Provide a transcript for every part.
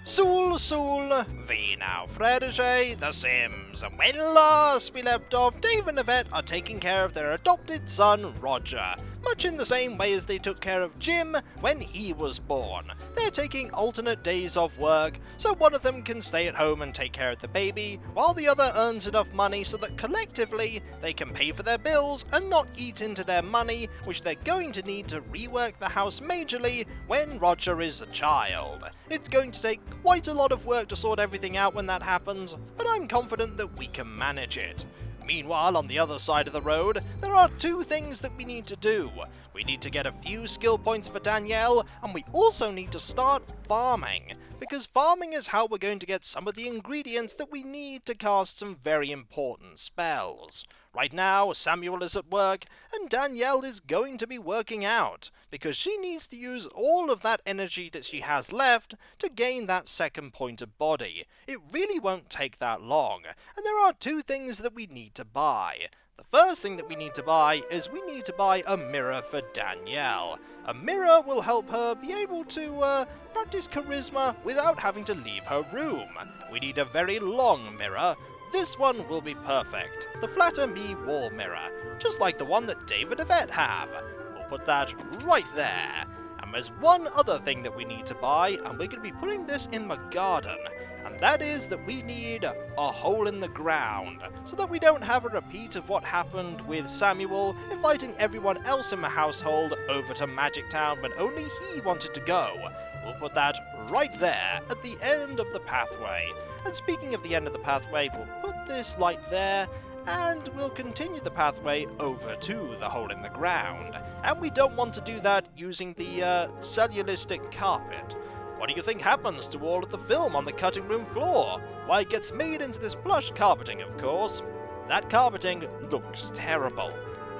Sul, vi now frederge, The Sims, and when last we left off, Dave and Yvette are taking care of their adopted son, Roger, much in the same way as they took care of Jim when he was born. They're taking alternate days off work, so one of them can stay at home and take care of the baby, while the other earns enough money so that collectively they can pay for their bills and not eat into their money, which they're going to need to rework the house majorly when Roger is a child. It's going to take quite a lot of work to sort everything out when that happens, but I'm confident that we can manage it. Meanwhile, on the other side of the road, there are two things that we need to do. We need to get a few skill points for Danielle, and we also need to start farming, because farming is how we're going to get some of the ingredients that we need to cast some very important spells. Right now, Samuel is at work, and Danielle is going to be working out, because she needs to use all of that energy that she has left to gain that second point of body. It really won't take that long, and there are two things that we need to buy. The first thing that we need to buy is we need to buy a mirror for Danielle. A mirror will help her be able to practice charisma without having to leave her room. We need a very long mirror. This one will be perfect. The Flatter Me wall mirror, just like the one that Dave and Yvette have. We'll put that right there. And there's one other thing that we need to buy, and we're going to be putting this in my garden. And that is that we need a hole in the ground, so that we don't have a repeat of what happened with Samuel inviting everyone else in the household over to Magic Town when only he wanted to go. We'll put that right there at the end of the pathway. And speaking of the end of the pathway, we'll put this light there, and we'll continue the pathway over to the hole in the ground. And we don't want to do that using the cellulistic carpet. What do you think happens to all of the film on the cutting room floor? Why, it gets made into this plush carpeting, of course. That carpeting looks terrible.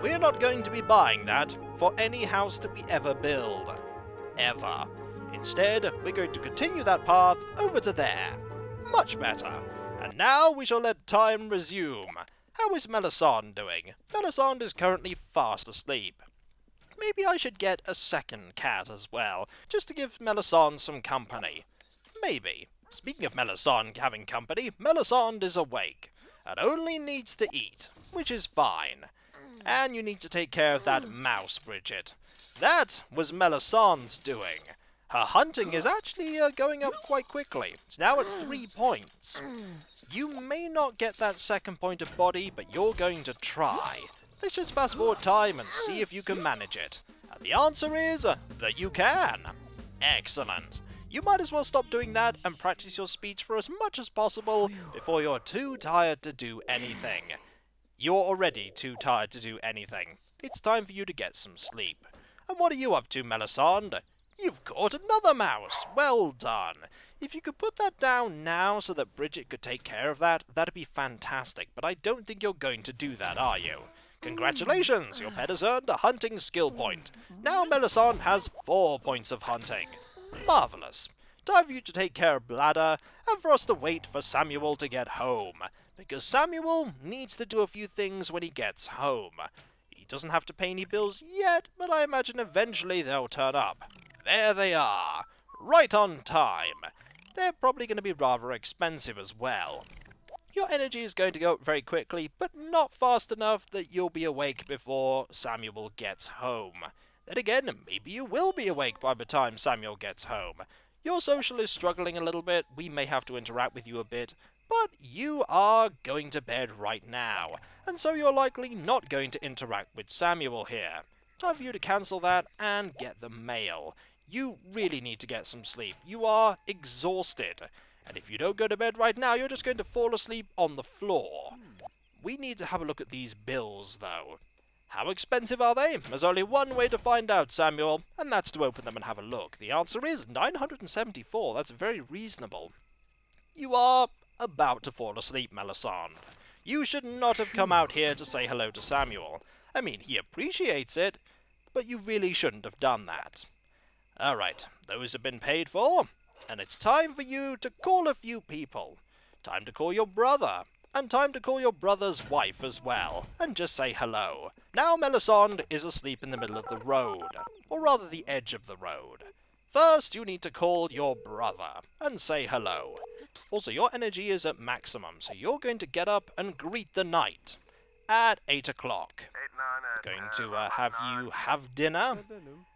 We're not going to be buying that for any house that we ever build. Ever. Instead, we're going to continue that path over to there. Much better. And now we shall let time resume. How is Melisande doing? Melisande is currently fast asleep. Maybe I should get a second cat as well, just to give Melisande some company. Maybe. Speaking of Melisande having company, Melisande is awake, and only needs to eat, which is fine. And you need to take care of that mouse, Bridget. That was Melisande's doing. Her hunting is actually going up quite quickly. It's now at 3 points. You may not get that second point of body, but you're going to try. Let's just fast forward time and see if you can manage it. And the answer is that you can. Excellent. You might as well stop doing that and practice your speech for as much as possible before you're too tired to do anything. You're already too tired to do anything. It's time for you to get some sleep. And what are you up to, Melisande? You've caught another mouse! Well done! If you could put that down now so that Bridget could take care of that, that'd be fantastic, but I don't think you're going to do that, are you? Congratulations! Your pet has earned a hunting skill point. Now Melisande has 4 points of hunting. Marvellous. Time for you to take care of Bladder, and for us to wait for Samuel to get home, because Samuel needs to do a few things when he gets home. He doesn't have to pay any bills yet, but I imagine eventually they'll turn up. There they are, right on time. They're probably going to be rather expensive as well. Your energy is going to go up very quickly, but not fast enough that you'll be awake before Samuel gets home. Then again, maybe you will be awake by the time Samuel gets home. Your social is struggling a little bit, we may have to interact with you a bit, but you are going to bed right now, and so you're likely not going to interact with Samuel here. Time for you to cancel that and get the mail. You really need to get some sleep. You are exhausted. And if you don't go to bed right now, you're just going to fall asleep on the floor. We need to have a look at these bills, though. How expensive are they? There's only one way to find out, Samuel, and that's to open them and have a look. The answer is 974. That's very reasonable. You are about to fall asleep, Melisande. You should not have come out here to say hello to Samuel. I mean, he appreciates it, but you really shouldn't have done that. Alright, those have been paid for, and it's time for you to call a few people. Time to call your brother, and time to call your brother's wife as well, and just say hello. Now Melisande is asleep in the middle of the road, or rather the edge of the road. First, you need to call your brother and say hello. Also, your energy is at maximum, so you're going to get up and greet the knight at 8 o'clock. Going to have you have dinner,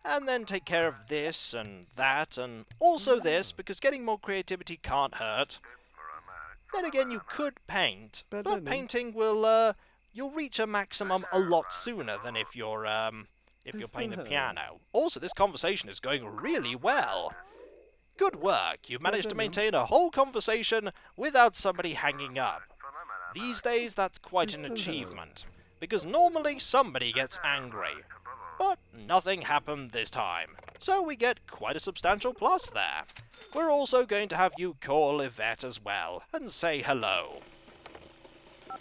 and then take care of this and that, and also this, because getting more creativity can't hurt. Then again, you could paint, but painting will, you'll reach a maximum a lot sooner than if you're playing the piano. Also, this conversation is going really well. Good work, you've managed to maintain a whole conversation without somebody hanging up. These days, that's quite an achievement, because normally somebody gets angry. But nothing happened this time, so we get quite a substantial plus there. We're also going to have you call Yvette as well, and say hello.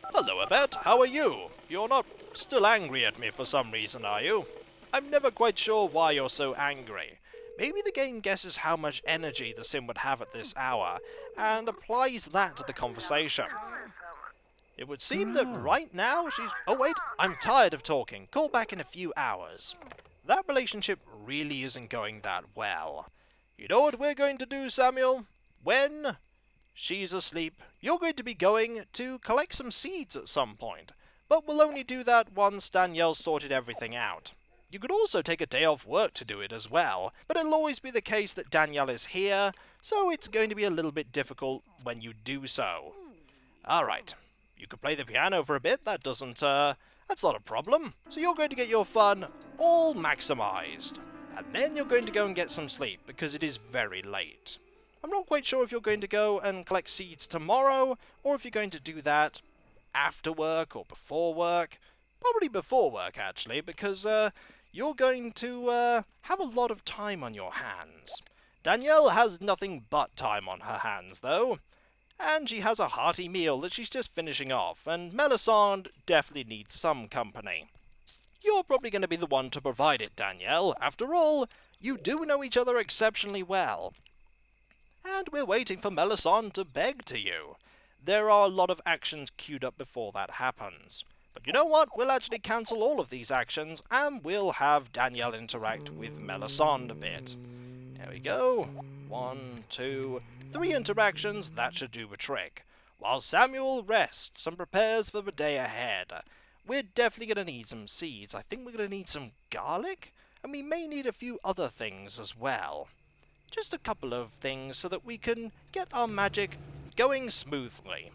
Hello, Yvette, how are you? You're not still angry at me for some reason, are you? I'm never quite sure why you're so angry. Maybe the game guesses how much energy the sim would have at this hour, and applies that to the conversation. It would seem that right now she's... Oh wait, I'm tired of talking. Call back in a few hours. That relationship really isn't going that well. You know what we're going to do, Samuel? When she's asleep, you're going to be going to collect some seeds at some point. But we'll only do that once Danielle's sorted everything out. You could also take a day off work to do it as well, but it'll always be the case that Danielle is here, so it's going to be a little bit difficult when you do so. Alright. You could play the piano for a bit, that's not a problem. So you're going to get your fun all maximized. And then you're going to go and get some sleep, because it is very late. I'm not quite sure if you're going to go and collect seeds tomorrow, or if you're going to do that after work or before work. Probably before work, actually, because you're going to have a lot of time on your hands. Danielle has nothing but time on her hands, though. And she has a hearty meal that she's just finishing off, and Melisande definitely needs some company. You're probably going to be the one to provide it, Danielle. After all, you do know each other exceptionally well. And we're waiting for Melisande to beg to you. There are a lot of actions queued up before that happens. But you know what? We'll actually cancel all of these actions, and we'll have Danielle interact with Melisande a bit. There we go. 1, 2, 3 interactions, that should do a trick. While Samuel rests and prepares for the day ahead. We're definitely going to need some seeds. I think we're going to need some garlic, and we may need a few other things as well. Just a couple of things so that we can get our magic going smoothly.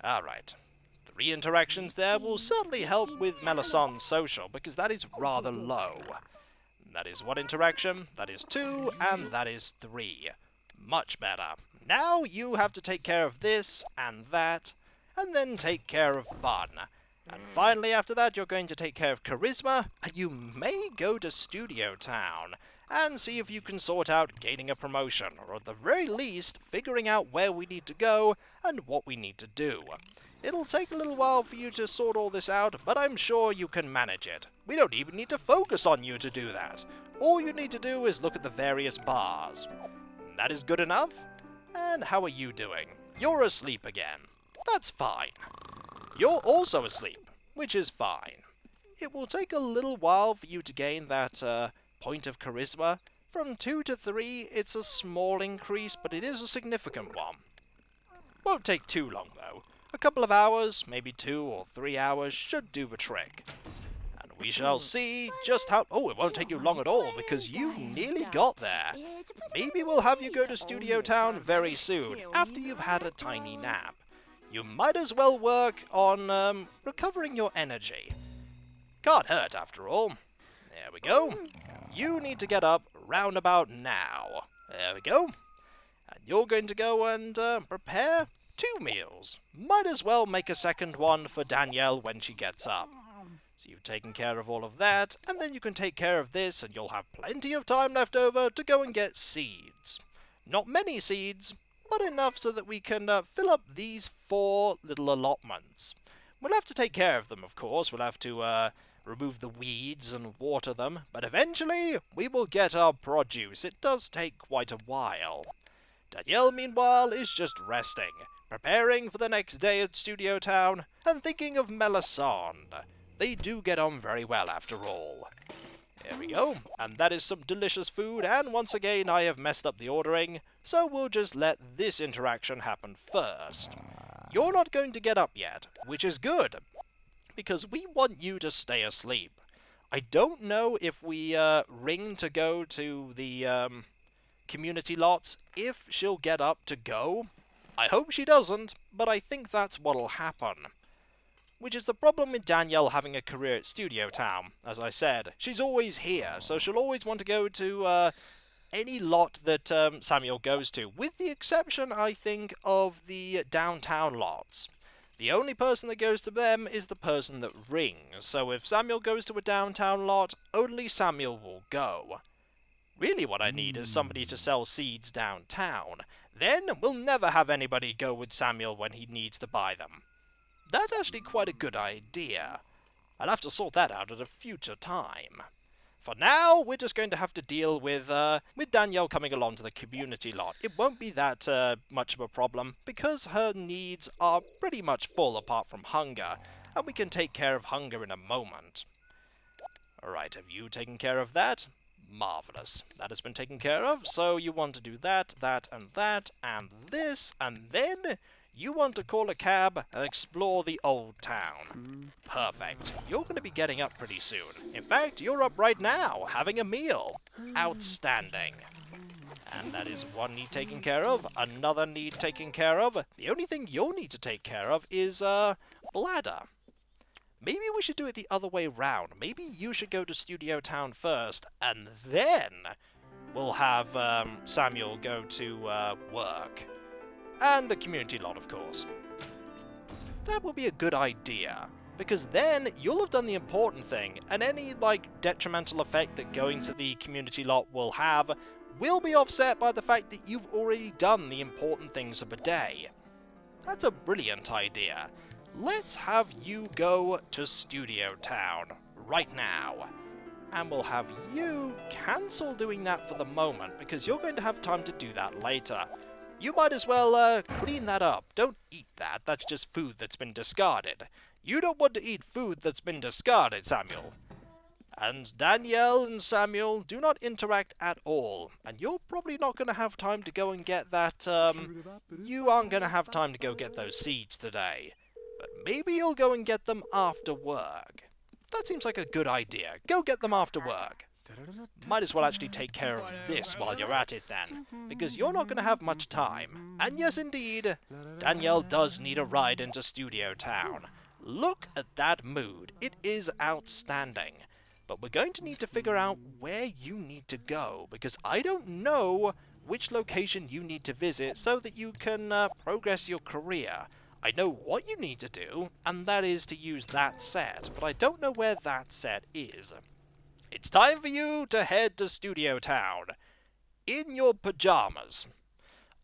Alright. 3 interactions there will certainly help with Melisandre's social, because that is rather low. That is 1 interaction, that is 2, and that is 3. Much better. Now you have to take care of this and that, and then take care of fun. And finally, after that, you're going to take care of charisma, and you may go to Studio Town and see if you can sort out gaining a promotion, or at the very least, figuring out where we need to go and what we need to do. It'll take a little while for you to sort all this out, but I'm sure you can manage it. We don't even need to focus on you to do that. All you need to do is look at the various bars. That is good enough? And how are you doing? You're asleep again. That's fine. You're also asleep, which is fine. It will take a little while for you to gain that point of charisma. From 2 to 3, it's a small increase, but it is a significant one. Won't take too long, though. A couple of hours, maybe 2 or 3 hours, should do the trick. And we shall see just how... Oh, it won't take you long at all, because you've nearly got there. Maybe we'll have you go to Studio Town very soon, after you've had a tiny nap. You might as well work on recovering your energy. Can't hurt, after all. There we go. You need to get up round about now. There we go. And you're going to go and prepare 2 meals. Might as well make a second one for Danielle when she gets up. So you've taken care of all of that, and then you can take care of this, and you'll have plenty of time left over to go and get seeds. Not many seeds, but enough so that we can fill up these 4 little allotments. We'll have to take care of them, of course. We'll have to remove the weeds and water them, but eventually we will get our produce. It does take quite a while. Danielle, meanwhile, is just resting, preparing for the next day at Studio Town, and thinking of Melisande. They do get on very well, after all. There we go. And that is some delicious food, and once again I have messed up the ordering, so we'll just let this interaction happen first. You're not going to get up yet, which is good, because we want you to stay asleep. I don't know if we ring to go to the community lots, if she'll get up to go. I hope she doesn't, but I think that's what'll happen. Which is the problem with Danielle having a career at Studio Town. As I said, she's always here, so she'll always want to go to any lot that Samuel goes to, with the exception, I think, of the downtown lots. The only person that goes to them is the person that rings, so if Samuel goes to a downtown lot, only Samuel will go. Really what I need is somebody to sell seeds downtown. Then we'll never have anybody go with Samuel when he needs to buy them. That's actually quite a good idea. I'll have to sort that out at a future time. For now, we're just going to have to deal with Danielle coming along to the community lot. It won't be that much of a problem, because her needs are pretty much full apart from hunger, and we can take care of hunger in a moment. Alright, have you taken care of that? Marvellous. That has been taken care of, so you want to do that, and this, and then you want to call a cab and explore the old town. Perfect. You're going to be getting up pretty soon. In fact, you're up right now, having a meal. Outstanding. And that is one need taken care of, another need taken care of. The only thing you'll need to take care of is, bladder. Maybe we should do it the other way round. Maybe you should go to Studio Town first, and then we'll have Samuel go to work. And the community lot, of course. That would be a good idea, because then you'll have done the important thing, and any, detrimental effect that going to the community lot will have will be offset by the fact that you've already done the important things of the day. That's a brilliant idea. Let's have you go to Studio Town right now. And we'll have you cancel doing that for the moment, because you're going to have time to do that later. You might as well clean that up. Don't eat that. That's just food that's been discarded. You don't want to eat food that's been discarded, Samuel. And Danielle and Samuel do not interact at all. And you're probably not going to have time to go and get that, you aren't going to have time to go get those seeds today. But maybe you'll go and get them after work. That seems like a good idea. Go get them after work. Might as well actually take care of this while you're at it then, because you're not going to have much time. And yes indeed, Danielle does need a ride into Studio Town. Look at that mood. It is outstanding. But we're going to need to figure out where you need to go, because I don't know which location you need to visit so that you can progress your career. I know what you need to do, and that is to use that set, but I don't know where that set is. It's time for you to head to Studio Town. In your pajamas.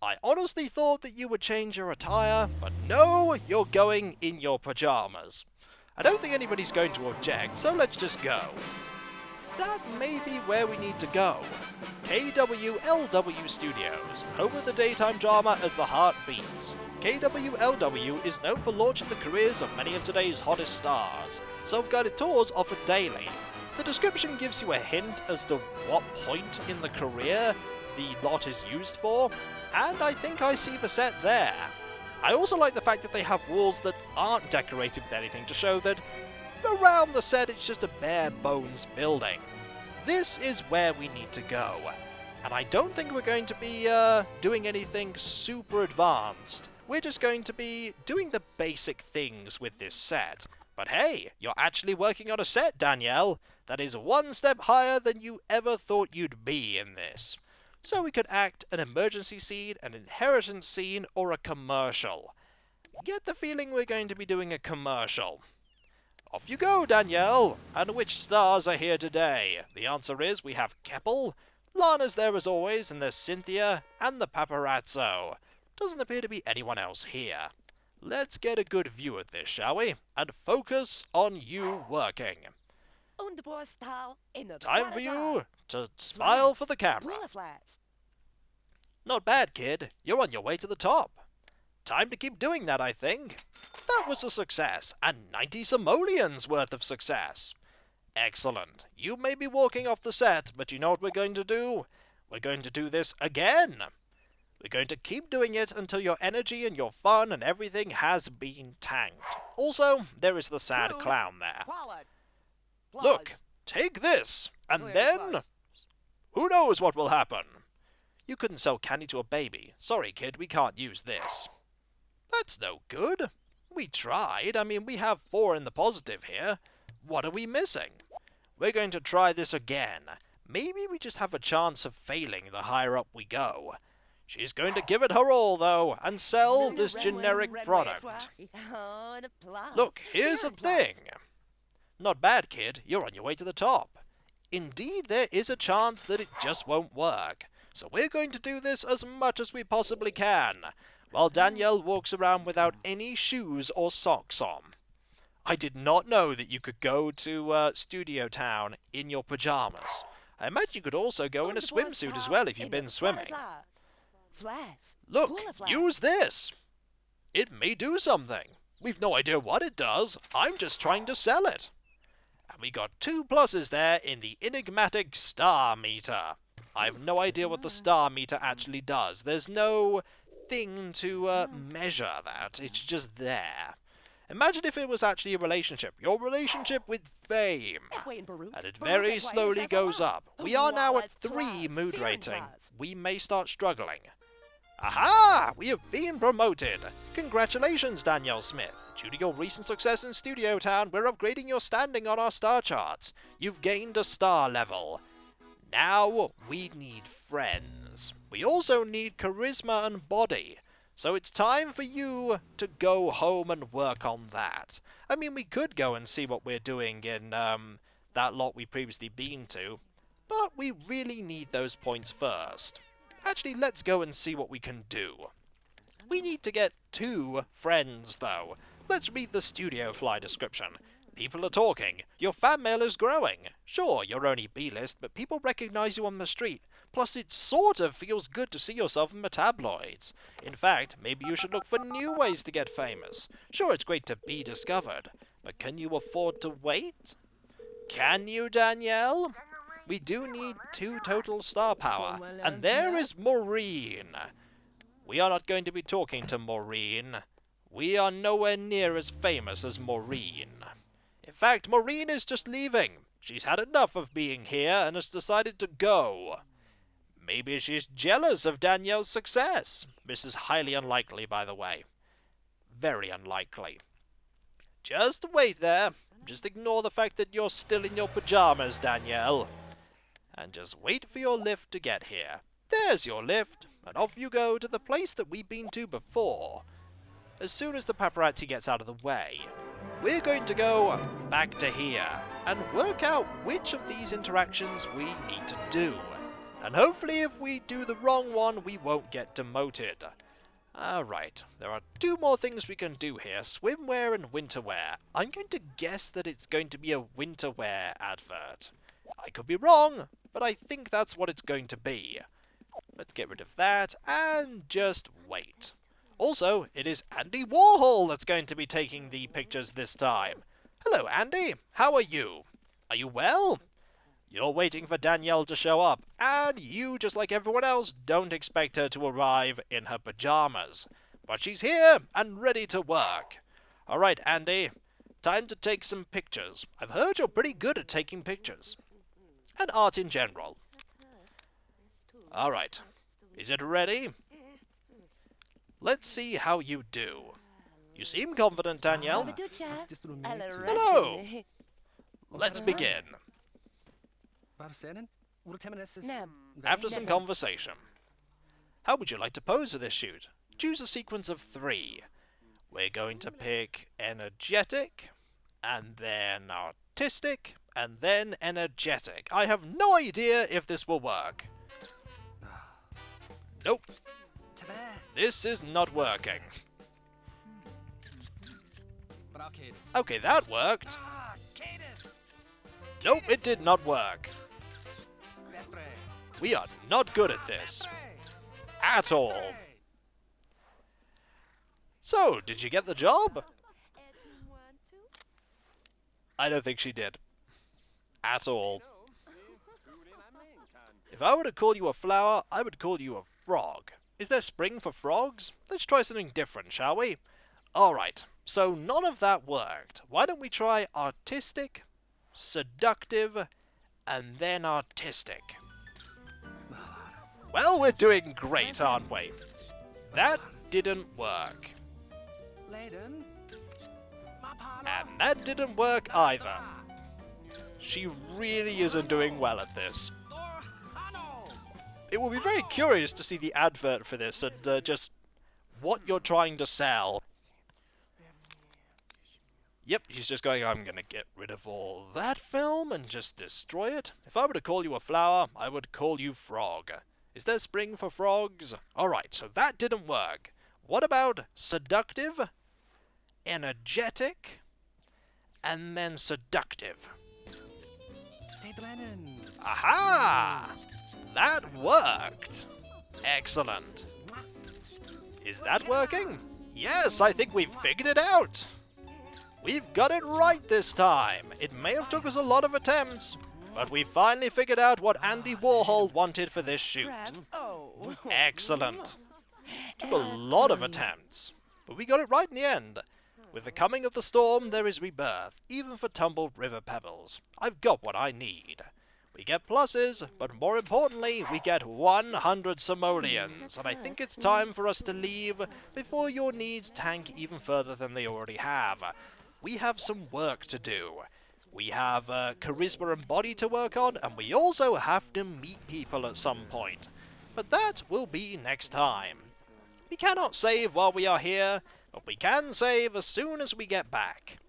I honestly thought that you would change your attire, but no, you're going in your pajamas. I don't think anybody's going to object, so let's just go. That may be where we need to go. KWLW Studios, home of the daytime drama As the Heart Beats. KWLW is known for launching the careers of many of today's hottest stars. Self-guided tours offered daily. The description gives you a hint as to what point in the career the lot is used for, and I think I see the set there. I also like the fact that they have walls that aren't decorated with anything to show that around the set it's just a bare bones building. This is where we need to go, and I don't think we're going to be doing anything super advanced. We're just going to be doing the basic things with this set. But hey, you're actually working on a set, Danielle. That is one step higher than you ever thought you'd be in this. So we could act an emergency scene, an inheritance scene, or a commercial. Get the feeling we're going to be doing a commercial. Off you go, Danielle! And which stars are here today? The answer is we have Keppel, Lana's there as always, and there's Cynthia, and the paparazzo. Doesn't appear to be anyone else here. Let's get a good view of this, shall we? And focus on you working. Time for you to smile for the camera. Not bad, kid. You're on your way to the top. Time to keep doing that, I think. That was a success, and 90 simoleons worth of success. Excellent. You may be walking off the set, but you know what we're going to do? We're going to do this again. We're going to keep doing it until your energy and your fun and everything has been tanked. Also, there is the sad clown there. Look, take this, and then who knows what will happen? You couldn't sell candy to a baby. Sorry, kid, we can't use this. That's no good. We tried. I mean, we have 4 in the positive here. What are we missing? We're going to try this again. Maybe we just have a chance of failing the higher up we go. She's going to give it her all, though, and sell this generic product. Look, here's the thing. Not bad, kid. You're on your way to the top. Indeed, there is a chance that it just won't work. So we're going to do this as much as we possibly can, while Danielle walks around without any shoes or socks on. I did not know that you could go to Studio Town in your pajamas. I imagine you could also go in a swimsuit as well if you've been swimming. Look, use this. It may do something. We've no idea what it does. I'm just trying to sell it. And we got 2 pluses there in the enigmatic star meter. I have no idea what the star meter actually does. There's no thing to measure that. It's just there. Imagine if it was actually a relationship. Your relationship with fame. And it very slowly goes up. We are now at 3 mood rating. We may start struggling. Aha! We have been promoted! Congratulations, Danielle Smith. Due to your recent success in Studio Town, we're upgrading your standing on our star charts. You've gained a star level. Now we need friends. We also need charisma and body. So it's time for you to go home and work on that. I mean, we could go and see what we're doing in that lot we previously been to, but we really need those points first. Actually, let's go and see what we can do. We need to get 2 friends, though. Let's read the studio fly description. People are talking. Your fan mail is growing. Sure, you're only B-list, but people recognize you on the street. Plus, it sort of feels good to see yourself in the tabloids. In fact, maybe you should look for new ways to get famous. Sure, it's great to be discovered, but can you afford to wait? Can you, Danielle? We do need 2 total star power. And there is Maureen. We are not going to be talking to Maureen. We are nowhere near as famous as Maureen. In fact, Maureen is just leaving. She's had enough of being here and has decided to go. Maybe she's jealous of Danielle's success. This is highly unlikely, by the way. Very unlikely. Just wait there. Just ignore the fact that you're still in your pajamas, Danielle. And just wait for your lift to get here. There's your lift, and off you go to the place that we've been to before. As soon as the paparazzi gets out of the way, we're going to go back to here and work out which of these interactions we need to do. And hopefully if we do the wrong one, we won't get demoted. Alright, there are 2 more things we can do here, swimwear and winterwear. I'm going to guess that it's going to be a winterwear advert. I could be wrong, but I think that's what it's going to be. Let's get rid of that and just wait. Also, it is Andy Warhol that's going to be taking the pictures this time. Hello, Andy. How are you? Are you well? You're waiting for Danielle to show up, and you, just like everyone else, don't expect her to arrive in her pajamas. But she's here and ready to work. Alright, Andy. Time to take some pictures. I've heard you're pretty good at taking pictures. And art in general. Alright. Is it ready? Let's see how you do. You seem confident, Danielle. Hello! Let's begin. After some conversation. How would you like to pose for this shoot? Choose a sequence of 3. We're going to pick energetic, and then artistic, and then energetic. I have no idea if this will work. Nope. This is not working. Okay, that worked. Nope, it did not work. We are not good at this. At all. So, did you get the job? I don't think she did. at all. If I were to call you a flower, I would call you a frog. Is there spring for frogs? Let's try something different, shall we? Alright, so none of that worked. Why don't we try artistic, seductive, and then artistic? Well, we're doing great, aren't we? That didn't work. And that didn't work either. She really isn't doing well at this. It will be very curious to see the advert for this and just what you're trying to sell. Yep, he's just going, I'm gonna get rid of all that film and just destroy it. If I were to call you a flower, I would call you frog. Is there spring for frogs? Alright, so that didn't work. What about seductive, energetic, and then seductive? Aha! That worked! Excellent. Is that working? Yes, I think we've figured it out! We've got it right this time! It may have took us a lot of attempts, but we finally figured out what Andy Warhol wanted for this shoot. Excellent! Took a lot of attempts, but we got it right in the end. With the coming of the storm, there is rebirth, even for tumbled river pebbles. I've got what I need. We get pluses, but more importantly, we get 100 simoleons, and I think it's time for us to leave before your needs tank even further than they already have. We have some work to do. We have charisma and body to work on, and we also have to meet people at some point. But that will be next time. We cannot save while we are here, but we can save as soon as we get back.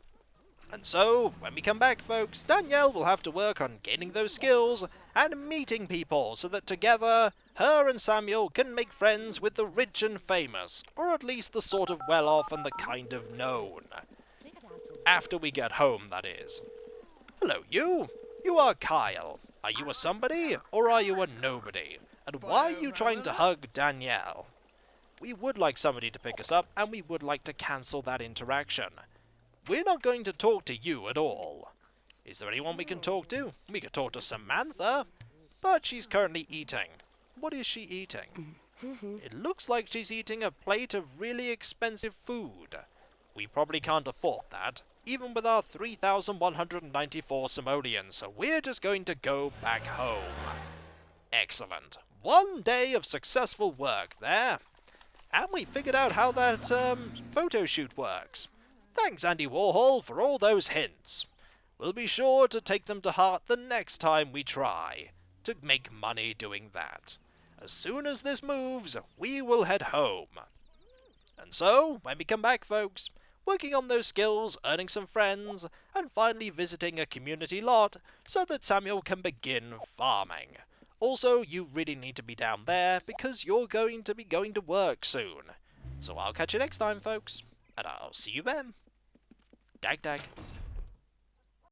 And so, when we come back, folks, Danielle will have to work on gaining those skills and meeting people so that together, her and Samuel can make friends with the rich and famous, or at least the sort of well-off and the kind of known. After we get home, that is. Hello, you! You are Kyle. Are you a somebody, or are you a nobody? And why are you trying to hug Danielle? We would like somebody to pick us up, and we would like to cancel that interaction. We're not going to talk to you at all. Is there anyone we can talk to? We could talk to Samantha, but she's currently eating. What is she eating? It looks like she's eating a plate of really expensive food. We probably can't afford that, even with our 3,194 simoleons, so we're just going to go back home. Excellent. One day of successful work there. And we figured out how that photo shoot works. Thanks, Andy Warhol, for all those hints. We'll be sure to take them to heart the next time we try to make money doing that. As soon as this moves, we will head home. And so, when we come back, folks, working on those skills, earning some friends, and finally visiting a community lot so that Samuel can begin farming. Also, you really need to be down there because you're going to be going to work soon. So I'll catch you next time, folks, and I'll see you then. Dag dag.